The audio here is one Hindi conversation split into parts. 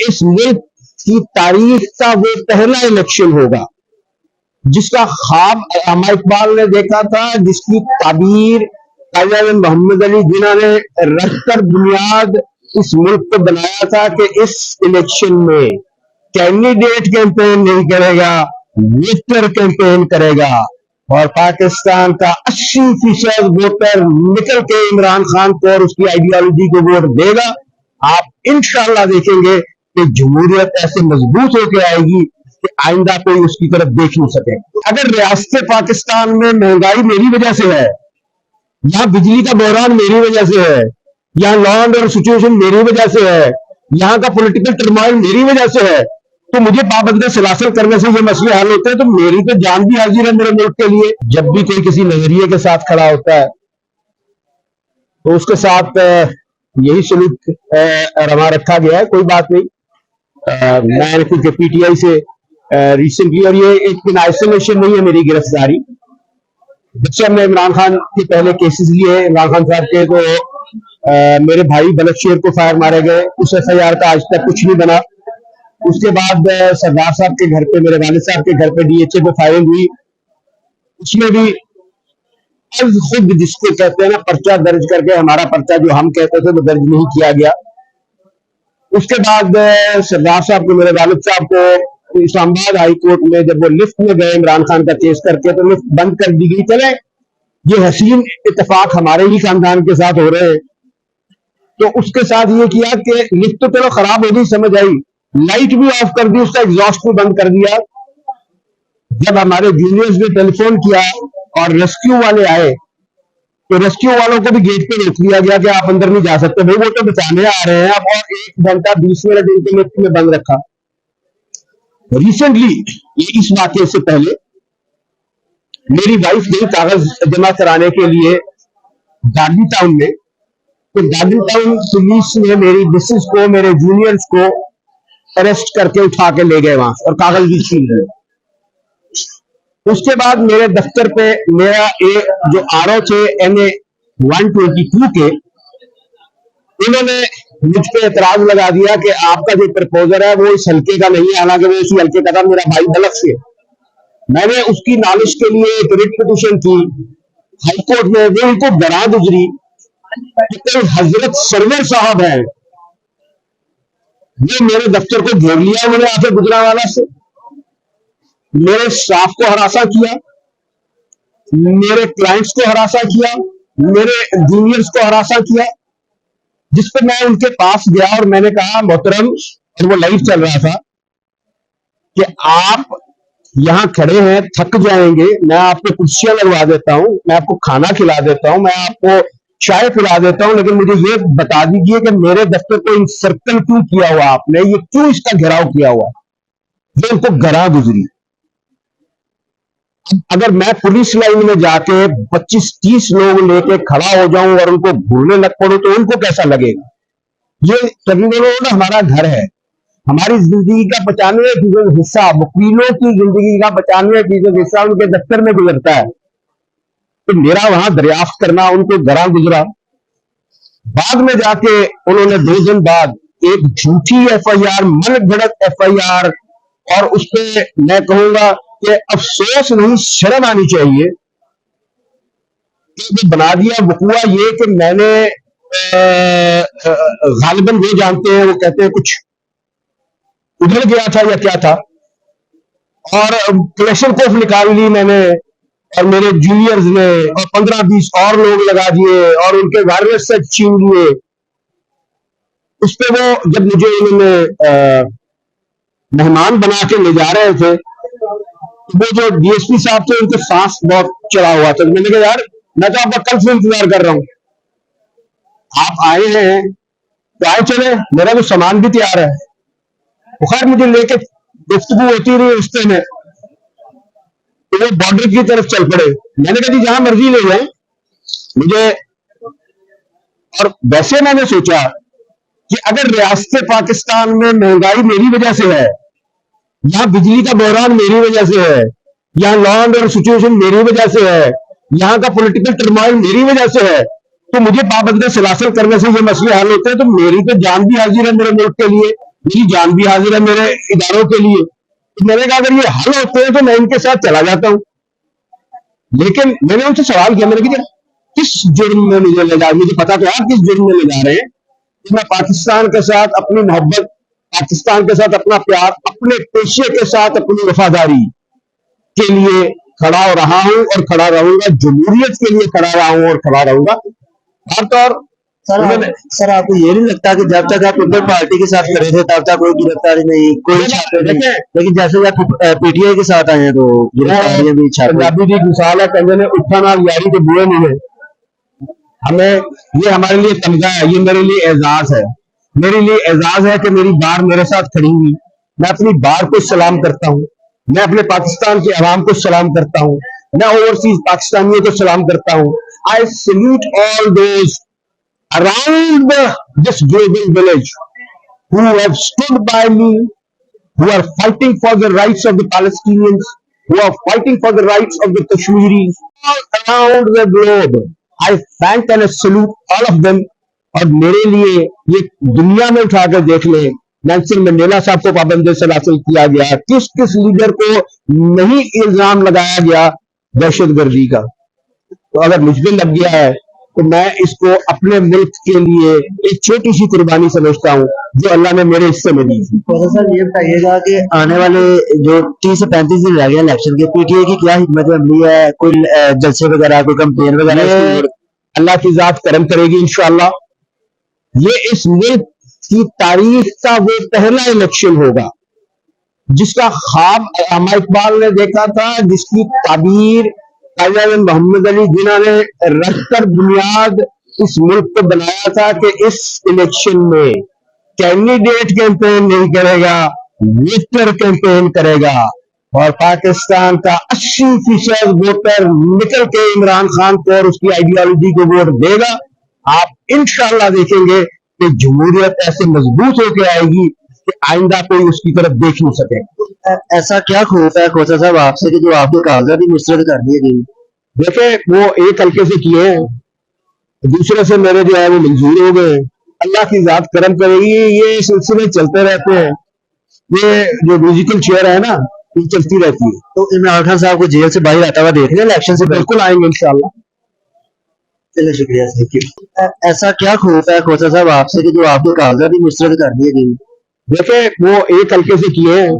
इस मुल्क की तारीख का वो पहला इलेक्शन होगा जिसका ख्वाब अल्लामा इकबाल ने देखा था, जिसकी ताबीर कायद मोहम्मद अली जिन्ना ने रखकर बुनियाद इस मुल्क को बनाया था कि इस इलेक्शन में कैंडिडेट कैंपेन नहीं करेगा, वोटर कैंपेन करेगा और पाकिस्तान का 80% वोटर निकल के इमरान खान को और उसकी आइडियोलॉजी को वोट देगा। आप इंशाअल्लाह देखेंगे कि जमहूरियत ऐसे मजबूत होकर आएगी कि आइंदा कोई उसकी तरफ देख नहीं सके। अगर रियासत पाकिस्तान में महंगाई मेरी वजह से है, यहाँ बिजली का बहरान मेरी वजह से है, यहाँ लॉ एंड ऑर्डर सिचुएशन मेरी वजह से है, यहाँ का पॉलिटिकल टर्मोइल मेरी वजह से है, तो मुझे पाबंदी सलासल करने से ये मसले हल होते हैं। तो मेरी तो जान भी हाजिर है मेरे मुल्क के लिए। जब भी कोई किसी नजरिए के साथ खड़ा होता है तो उसके साथ यही सलूक रमा रखा गया है। कोई बात नहीं। मैं क्योंकि पीटीआई से रिसेंटली, और ये एक दिन आइसोलेशन नहीं है मेरी गिरफ्तारी, जब से हमने इमरान खान के पहले केसेस लिए इमरान खान साहब के, तो मेरे भाई बलशेर को फायर मारे गए, उस एफआईआर का आज तक कुछ नहीं बना। उसके बाद सरदार साहब के घर पे, मेरे वालिद साहब के घर पे डीएचए पे फायरिंग हुई, उसमें भी खुद जिसको कहते हैं ना पर्चा दर्ज करके, हमारा पर्चा जो हम कहते थे वो दर्ज नहीं किया गया। उसके बाद सरदार साहब को, मेरे वालिद साहब को इस्लामाबाद हाई कोर्ट में जब वो लिफ्ट में गए इमरान खान का केस करके, तो लिफ्ट बंद कर दी गई। चले ये हसीन इत्तेफाक हमारे ही खानदान के साथ हो रहे हैं, तो उसके साथ ये किया कि लिफ्ट तो चलो खराब हो गई, समझ आई, लाइट भी ऑफ कर दी, उसका एग्जॉस्ट भी बंद कर दिया। जब हमारे जूनियर्स ने टेलीफोन किया और रेस्क्यू वाले आए, तो रेस्क्यू वालों को भी गेट पे रोक दिया गया कि आप अंदर नहीं जा सकते, भाई वो तो बचाने आ रहे हैं आप, और 1 घंटा 20 मिनट इनके लिफ्ट में बंद रखा। रिसेंटली इस वाकये से पहले मेरी वाइफ गई कागज जमा कराने के लिए गांधी टाउन में, तो गांधी टाउन पुलिस ने मेरी मिसेस को, मेरे जूनियर्स को अरेस्ट करके उठा के ले गए वहां और कागज भी छीन गए। उसके बाद मेरे दफ्तर पे मेरा जो आरओ थे NA 122 के, उन्होंने मुझ पे एतराज लगा दिया कि आपका जो प्रपोजल है वो इस हल्के का नहीं है, हालांकि वो इसी हल्के का था, मेरा भाई बलख से। मैंने उसकी नालिश के लिए एक रिट पिटीशन की हाईकोर्ट में, वो उनको डरा गुजरी कि हजरत सरवर साहब है, ये मेरे दफ्तर को घेर लिया उन्होंने आके गुजरांवाला से, मेरे स्टाफ को हरासा किया, मेरे क्लाइंट्स को हरासा किया, मेरे जूनियर्स को हरासा किया, जिस पर मैं उनके पास गया और मैंने कहा मोहतरम, और वो लाइव चल रहा था, कि आप यहां खड़े हैं, थक जाएंगे, मैं आपको कुर्सियां लगवा देता हूं, मैं आपको खाना खिला देता हूं, मैं आपको चाय पिला देता हूं, लेकिन मुझे ये बता दीजिए कि मेरे दफ्तर को इंसर्कल क्यों किया हुआ आपने, ये क्यों इसका घेराव किया हुआ। ये उनको गरा गुजरी। अगर मैं पुलिस लाइन में जाके 25-30 लोग लेके खड़ा हो जाऊं और उनको घूरने लग पड़ो तो उनको कैसा लगेगा। ये ट्रिब्यूनल हमारा घर है, हमारी जिंदगी का 95% हिस्सा, वकीलों की जिंदगी का 95% हिस्सा उनके दफ्तर में गुजरता है, तो मेरा वहां दरियाफ्त करना उनको गरा गुजरा। बाद में जाके उन्होंने 2 दिन बाद एक झूठी एफआईआर, मन घड़त एफआईआर, और उस पर मैं कहूंगा कि अफसोस नहीं शर्म आनी चाहिए कि बना दिया वकुआ ये कि मैंने गालिबन वो जानते हैं, वो कहते हैं कुछ उधर गया था या क्या था, और क्लेशन कोफ निकाल ली मैंने और मेरे जूनियर्स ने, और 15-20 और लोग लगा दिए और उनके वायरस से छीन लिए। उस पर वो जब मुझे उन्होंने मेहमान बना के ले जा रहे थे, वो जो डीएसपी साहब थे उनके सांस बहुत चढ़ा हुआ था। मैंने कहा यार मैं तो आपका कल से इंतजार कर रहा हूं, आप आए हैं तो आए चले, मेरा तो सामान भी तैयार है। खैर मुझे लेके गुफ्तगू होती रही रिश्ते में, तो वो बॉर्डर की तरफ चल पड़े। मैंने कहा जी जहां मर्जी ले जाए मुझे। और वैसे मैंने सोचा कि अगर रियासत पाकिस्तान में महंगाई मेरी वजह से है, यहाँ बिजली का बहरान मेरी वजह से है, यहाँ लॉ एंड ऑर्डर सिचुएशन मेरी वजह से है, यहाँ का पॉलिटिकल टर्मोइल मेरी वजह से है, तो मुझे पाबंदी सलासल करने से ये मसले हल होते हैं। तो मेरी तो जान भी हाजिर है मेरे मुल्क के लिए। मेरी जान भी हाजिर है मेरे इदारों के लिए। तो मैंने कहा अगर ये हल होते हैं तो मैं इनके साथ चला जाता हूँ। लेकिन मैंने उनसे सवाल किया, मैंने कहा किस जुर्म में मुझे ले जा रहे, मुझे पता तो है किस जुर्म में ले जा रहे हैं कि मैं पाकिस्तान के साथ अपनी मोहब्बत, पाकिस्तान के साथ अपना प्यार, अपने पेशे के साथ अपनी वफादारी के लिए खड़ा हो रहा हूं और खड़ा रहूंगा, जमहूरियत के लिए खड़ा रहा हूं और खड़ा रहूंगा। खासतौर सर आपको ये नहीं लगता कि जब तक आप पीपल पार्टी के साथ खड़े थे तब तक कोई गिरफ्तारी नहीं, कोई छापे नहीं, लेकिन जैसे आप पीटीआई के साथ आए हैं तो गिरफ्तारियां भी, छापे। पंजाबी की मिसाल है, कहते ने उठा नाल यारी के बुए नहीं है। हमें ये हमारे लिए तमगा है, ये मेरे लिए एजाज है। मेरे लिए एजाज है कि मेरी बार मेरे साथ खड़ी हुई। मैं अपनी बार को सलाम करता हूँ, मैं अपने पाकिस्तान के अवाम को सलाम करता हूँ, मैं ओवरसीज पाकिस्तानियों को सलाम करता हूँ। I salute all those around this global village who have stood by me, who are fighting for the rights of the Palestinians, who are fighting for the rights of the Kashmiris, all around the globe. I thank and I salute all of them. और मेरे लिए ये दुनिया में उठाकर देख ले, नेल्सन मंडेला साहब को पाबंदी से हासिल किया गया, किस किस लीडर को नहीं इल्जाम लगाया गया दहशतगर्दी का। तो अगर मुझ पर लग गया है तो मैं इसको अपने मुल्क के लिए एक छोटी सी कुर्बानी समझता हूँ जो अल्लाह ने मेरे हिस्से में दी थी। तो सर ये बताइएगा कि आने वाले जो 30 से 35 दिन रह गए इलेक्शन के, पीटीआई की क्या हिकमत अमली है, कोई जलसे वगैरह, कोई कैंपेन वगैरह? अल्लाह की जात करम करेगी इंशाअल्लाह। ये इस मुल्क की तारीख का वो पहला इलेक्शन होगा जिसका ख्वाब अल्लामा इकबाल ने देखा था, जिसकी ताबीर कायद मोहम्मद अली जिन्ना ने रखकर बुनियाद इस मुल्क को बनाया था कि इस इलेक्शन में कैंडिडेट कैंपेन नहीं करेगा, वोटर कैंपेन करेगा। और पाकिस्तान का 80% वोटर निकल के इमरान खान को और उसकी आइडियोलॉजी को वोट देगा। आप इंशाअल्लाह देखेंगे कि जमहूरियत ऐसे मजबूत होकर आएगी कि आइंदा कोई उसकी तरफ देख नहीं सके। ऐसा क्या खोता है खोसा साहब आपसे कि जो आपके कागजात भी मुस्तरद कर दिए गए? देखे वो एक हल्के से किए हैं, दूसरे से मेरे जो है वो मंजूर हो गए। अल्लाह की जात करम करेगी, ये सिलसिले चलते रहते हैं। ये जो म्यूजिकल चेयर है ना, ये चलती रहती है। तो इमरान खान साहब को जेल से बाहर आता हुआ देख रहे हैं इलेक्शन से? बिल्कुल आएंगे इंशाअल्लाह। चलिए शुक्रिया, थैंक यू। ऐसा क्या खोता है खोसा साहब आपसे कि जो आपके कागजात भी मुस्तरद कर दिए गए? देखे वो एक हल्के से किए हैं,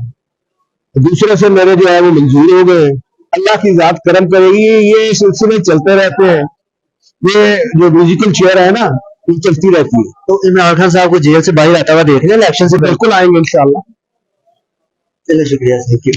दूसरे से मेरे जो है वो मंजूर हो गए। अल्लाह की जात करम करेगी, ये सिलसिले चलते रहते हैं। ये जो म्यूजिकल चेयर है ना, ये चलती रहती है। तो इमरान खान साहब को जेल से बाहर आता हुआ देख रहे हैं इलेक्शन से? बिल्कुल आएंगे इंशाअल्लाह। चलिए शुक्रिया, थैंक यू।